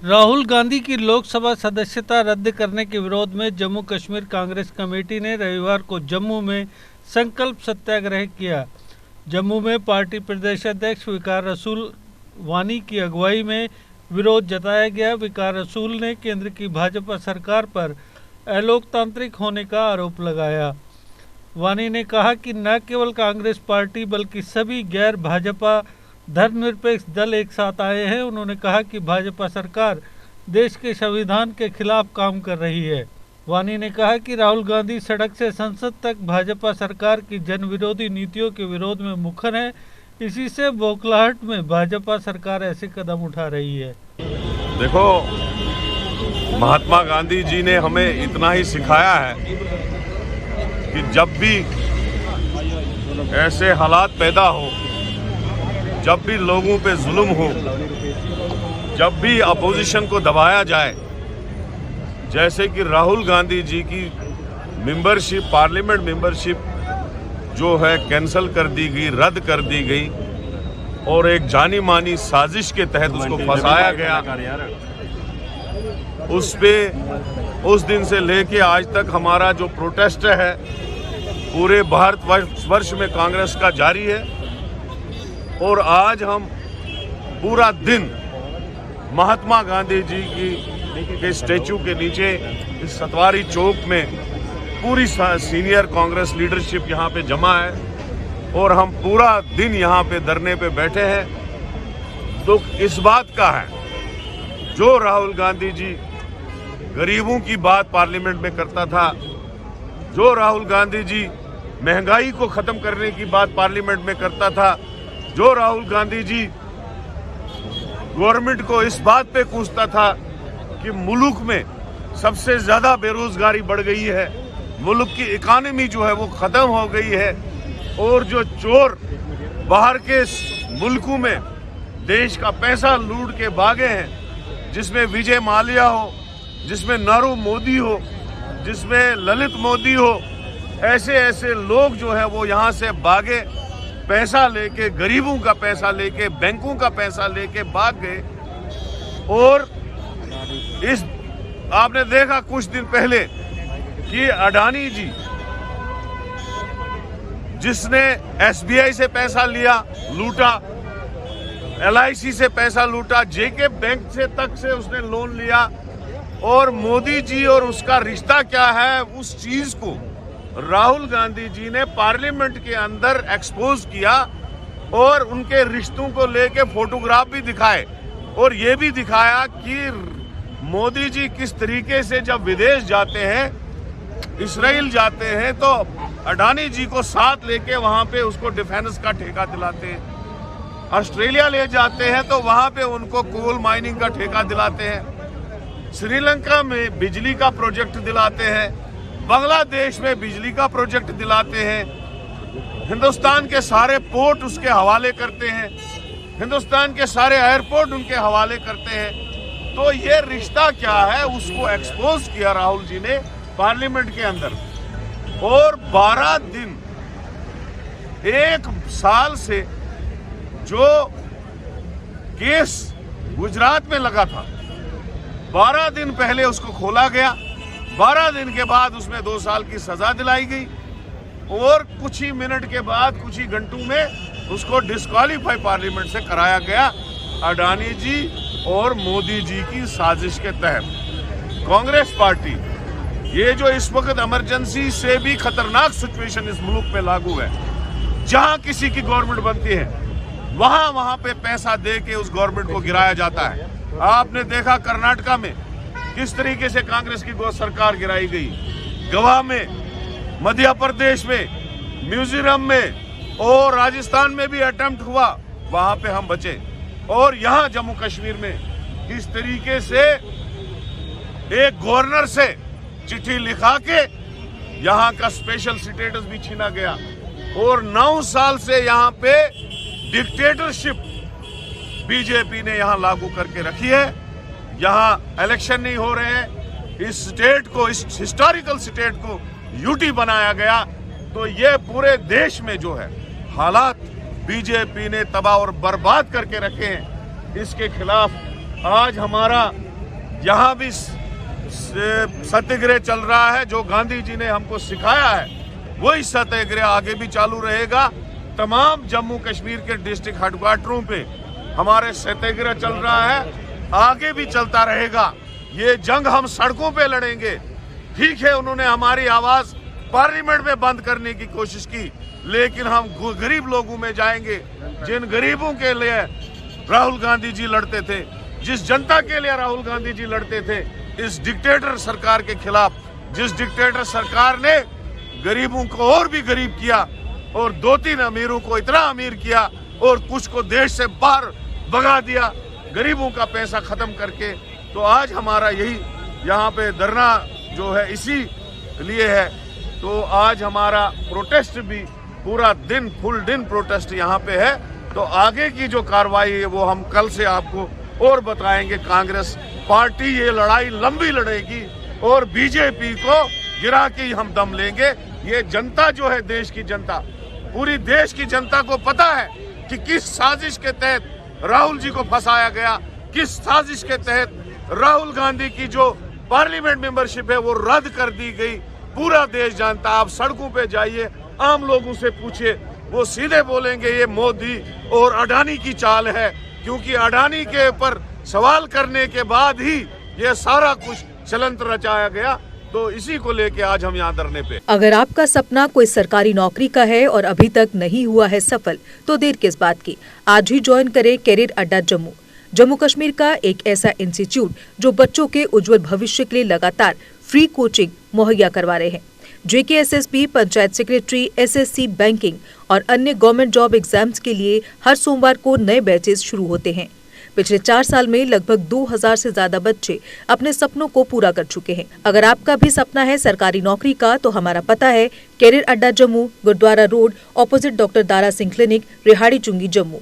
राहुल गांधी की लोकसभा सदस्यता रद्द करने के विरोध में जम्मू कश्मीर कांग्रेस कमेटी ने रविवार को जम्मू में संकल्प सत्याग्रह किया। जम्मू में पार्टी प्रदेश अध्यक्ष विकार रसूल वानी की अगुवाई में विरोध जताया गया। विकार रसूल ने केंद्र की भाजपा सरकार पर अलोकतांत्रिक होने का आरोप लगाया। वानी ने कहा कि न केवल कांग्रेस पार्टी बल्कि सभी गैर भाजपा धर्मनिरपेक्ष दल एक साथ आए हैं। उन्होंने कहा कि भाजपा सरकार देश के संविधान के खिलाफ काम कर रही है। वानी ने कहा कि राहुल गांधी सड़क से संसद तक भाजपा सरकार की जन विरोधी नीतियों के विरोध में मुखर है। इसी से बौखलाहट में भाजपा सरकार ऐसे कदम उठा रही है। देखो, महात्मा गांधी जी ने हमें इतना ही सिखाया है कि जब भी ऐसे हालात पैदा हो, जब भी लोगों पे जुल्म हो, जब भी अपोजिशन को दबाया जाए, जैसे कि राहुल गांधी जी की मेंबरशिप, पार्लियामेंट मेंबरशिप जो है कैंसिल कर दी गई, रद्द कर दी गई और एक जानी मानी साजिश के तहत उसको फंसाया गया। उस पे उस दिन से लेके आज तक हमारा जो प्रोटेस्ट है पूरे भारतवर्ष में कांग्रेस का जारी है। और आज हम पूरा दिन महात्मा गांधी जी के स्टैचू के नीचे इस सतवारी चौक में पूरी सीनियर कांग्रेस लीडरशिप यहाँ पे जमा है और हम पूरा दिन यहाँ पे धरने पे बैठे हैं। दुख इस बात का है, जो राहुल गांधी जी गरीबों की बात पार्लियामेंट में करता था, जो राहुल गांधी जी महंगाई को खत्म करने की बात पार्लियामेंट में करता था, जो राहुल गांधी जी गवर्नमेंट को इस बात पे कोसता था कि मुल्क में सबसे ज्यादा बेरोजगारी बढ़ गई है, मुल्क की इकोनॉमी जो है वो खत्म हो गई है और जो चोर बाहर के मुल्कों में देश का पैसा लूट के भागे हैं, जिसमें विजय माल्या हो, जिसमें नरू मोदी हो, जिसमें ललित मोदी हो, ऐसे ऐसे लोग जो है वो यहाँ से भागे, पैसा लेके, गरीबों का पैसा लेके, बैंकों का पैसा लेके भाग गए। और इस आपने देखा कुछ दिन पहले कि अडानी जी, जिसने एसबीआई से पैसा लिया, लूटा, एलआईसी से पैसा लूटा, जेके बैंक से तक से उसने लोन लिया, और मोदी जी और उसका रिश्ता क्या है, उस चीज को राहुल गांधी जी ने पार्लियामेंट के अंदर एक्सपोज किया और उनके रिश्तों को लेके फोटोग्राफ भी दिखाए और ये भी दिखाया कि मोदी जी किस तरीके से जब विदेश जाते हैं, इजराइल जाते हैं, तो अडानी जी को साथ लेके वहां पे उसको डिफेंस का ठेका दिलाते हैं। ऑस्ट्रेलिया ले जाते हैं तो वहां पे उनको कोल माइनिंग का ठेका दिलाते हैं। श्रीलंका में बिजली का प्रोजेक्ट दिलाते हैं, बांग्लादेश में बिजली का प्रोजेक्ट दिलाते हैं, हिंदुस्तान के सारे पोर्ट उसके हवाले करते हैं, हिंदुस्तान के सारे एयरपोर्ट उनके हवाले करते हैं। तो ये रिश्ता क्या है, उसको एक्सपोज किया राहुल जी ने पार्लियामेंट के अंदर। और 12 दिन, 1 साल से जो केस गुजरात में लगा था, 12 दिन पहले उसको खोला गया, 12 दिन के बाद उसमें 2 साल की सजा दिलाई गई और कुछ ही मिनट के बाद, कुछ ही घंटों में उसको डिस्क्वालीफाई पार्लियामेंट से कराया गया अडानी जी और मोदी जी की साजिश के तहत। कांग्रेस पार्टी, ये जो इस वक्त इमरजेंसी से भी खतरनाक सिचुएशन इस मुल्क में लागू है, जहां किसी की गवर्नमेंट बनती है वहां पे पैसा दे के उस गवर्नमेंट को गिराया जाता है। आपने देखा कर्नाटका में किस तरीके से कांग्रेस की सरकार गिराई गई, गोवा में, मध्य प्रदेश में, मिजोरम में और राजस्थान में भी अटेम्प्ट हुआ, वहां पे हम बचे। और यहां जम्मू कश्मीर में किस तरीके से एक गवर्नर से चिट्ठी लिखा के यहां का स्पेशल स्टेटस भी छीना गया और 9 साल से यहां पे डिक्टेटरशिप बीजेपी ने यहां लागू करके रखी है। यहां इलेक्शन नहीं हो रहे हैं, इस स्टेट को, इस हिस्टोरिकल स्टेट को यूटी बनाया गया। तो ये पूरे देश में जो है हालात बीजेपी ने तबाह और बर्बाद करके रखे हैं, इसके खिलाफ आज हमारा यहाँ भी सत्याग्रह चल रहा है। जो गांधी जी ने हमको सिखाया है वही सत्याग्रह आगे भी चालू रहेगा। तमाम जम्मू कश्मीर के डिस्ट्रिक्ट हेडक्वार्टरों पे हमारे सत्याग्रह चल रहा है, आगे भी चलता रहेगा। ये जंग हम सड़कों पे लड़ेंगे। ठीक है, उन्होंने हमारी आवाज पार्लियामेंट में बंद करने की कोशिश की, लेकिन हम गरीब लोगों में जाएंगे। जिन गरीबों के लिए राहुल गांधी जी लड़ते थे, जिस जनता के लिए राहुल गांधी जी लड़ते थे, इस डिक्टेटर सरकार के खिलाफ, जिस डिक्टेटर सरकार ने गरीबों को और भी गरीब किया और 2-3 अमीरों को इतना अमीर किया और कुछ को देश से बाहर भगा दिया गरीबों का पैसा खत्म करके। तो आज हमारा यही यहाँ पे धरना जो है इसी लिए है। तो आज हमारा प्रोटेस्ट भी पूरा दिन, फुल दिन प्रोटेस्ट यहाँ पे है। तो आगे की जो कार्रवाई है वो हम कल से आपको और बताएंगे। कांग्रेस पार्टी ये लड़ाई लंबी लड़ेगी और बीजेपी को गिरा के हम दम लेंगे। ये जनता जो है, देश की जनता, पूरी देश की जनता को पता है कि किस साजिश के तहत राहुल जी को फंसाया गया, किस साजिश के तहत राहुल गांधी की जो पार्लियामेंट मेंबरशिप है वो रद्द कर दी गई। पूरा देश जानता। आप सड़कों पे जाइए, आम लोगों से पूछिए, वो सीधे बोलेंगे ये मोदी और अडानी की चाल है, क्योंकि अडानी के ऊपर सवाल करने के बाद ही ये सारा कुछ षड्यंत्र रचाया गया। तो इसी को लेके आज हम यहाँ धरने पे। अगर आपका सपना कोई सरकारी नौकरी का है और अभी तक नहीं हुआ है सफल, तो देर किस बात की। आज ही ज्वाइन करें कैरियर अड्डा जम्मू। जम्मू कश्मीर का एक ऐसा इंस्टीट्यूट जो बच्चों के उज्जवल भविष्य के लिए लगातार फ्री कोचिंग मुहैया करवा रहे हैं। JKSSB, panchayat secretary, SSC, banking और अन्य गवर्नमेंट जॉब एग्जाम्स के लिए हर सोमवार को नए बैचेस शुरू होते हैं। पिछले 4 साल में लगभग 2000 से ज्यादा बच्चे अपने सपनों को पूरा कर चुके हैं। अगर आपका भी सपना है सरकारी नौकरी का, तो हमारा पता है Career Adda Jammu, Gurudwara road, opposite doctor Dara Singh clinic, Rehari Chungi, Jammu.